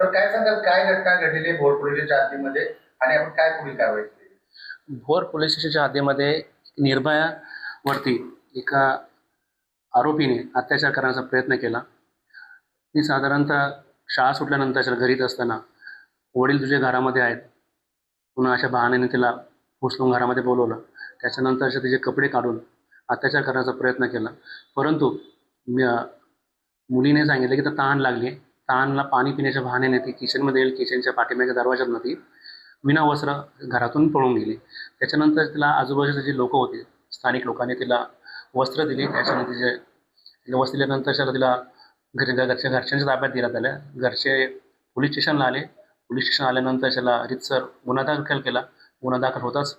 तर काय सांगाल, काय घटना घडलेली आहे भोर पोलीस स्टेशनच्या हद्दीमध्ये आणि आपण काय पुढील कारवाई केली? भोर पोलीस स्टेशनच्या हद्दीमध्ये निर्भयावरती एका आरोपीने अत्याचार करण्याचा प्रयत्न केला. ती साधारणतः शाळा सुटल्यानंतर घरीच असताना वडील तुझे घरामध्ये आहेत, पुन्हा अशा बहाण्याने तिला उचलून घरामध्ये बोलवलं. त्याच्यानंतर तिचे कपडे काढून अत्याचार करण्याचा प्रयत्न केला. परंतु मुलीने सांगितलं की तर तहान लागली. तहानला पाणी पिण्याच्या बहाण्याने ती किचनमध्ये येईल, किचनच्या पाठीमागच्या दरवाजातनं ती विना वस्त्र घरातून पळून गेली. त्याच्यानंतर तिला आजूबाजूचे जे लोक होते, स्थानिक लोकांनी तिला वस्त्र दिली. त्याच्यानंतर तिला वस्त्र दिल्यानंतर तिला घरच्यांच्या ताब्यात देण्यात आल्या. घरचे पोलीस स्टेशनला आले. पोलीस स्टेशन आल्यानंतर त्याला रीतसर गुन्हा दाखल केला. गुन्हा दाखल होताच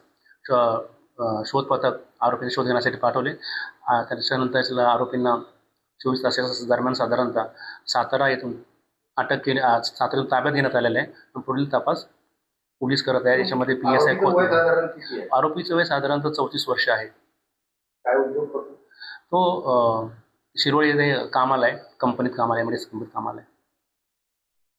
शोध पथक आरोपींचा शोध घेण्यासाठी पाठवले. त्याच्यानंतर त्याला आरोपींना 24 तासाच्या दरम्यान साधारणतः सातारा येथून अटक केली. सातारा ताब्यात घेण्यात आलेलं आहे. पुढील तपास पोलीस करत आहे. याच्यामध्ये PSI आरोपीचं वय साधारणतः 34 वर्ष आहे. काय उद्योग करतो तो शिरोळी येथे कामाला आहे, कंपनीत कामाला आहे, मेडिसिन कंपनीत कामाला आहे.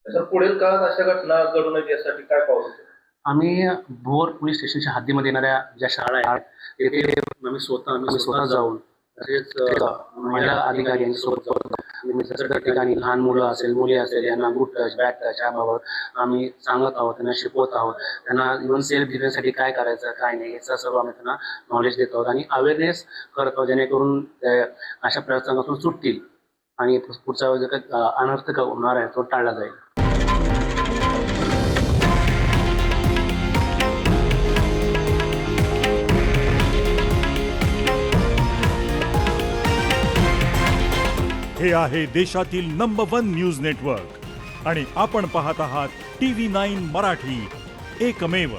तर पुढील काळात अशा घटना घडू नये यासाठी काय पाऊल उचलतो? आम्ही भोर पोलीस स्टेशनच्या हद्दीमध्ये येणाऱ्या ज्या शाळा आहेत तिथे आम्ही स्वतः जाऊन तसेच महिला अधिकारी यांच्यासोबत त्या ठिकाणी लहान मुलं असेल, मुली असेल यांना गुड टच, बॅड टच याबाबत आम्ही सांगत आहोत, त्यांना शिकवत आहोत. त्यांना इव्हन सेल्फ डिफेन्ससाठी काय करायचं काय नाही याचा सर्व आम्ही त्यांना नॉलेज देत आहोत आणि अवेअरनेस करत आहोत, जेणेकरून अशा प्रसंगातून सुटतील आणि पुढचा जो काही अनर्थ होणार आहे तो टाळला जाईल. हे आहे देशातील नंबर 1 न्यूज नेटवर्क आणि आपण पाहत आहात TV9 मराठी, एकमेव.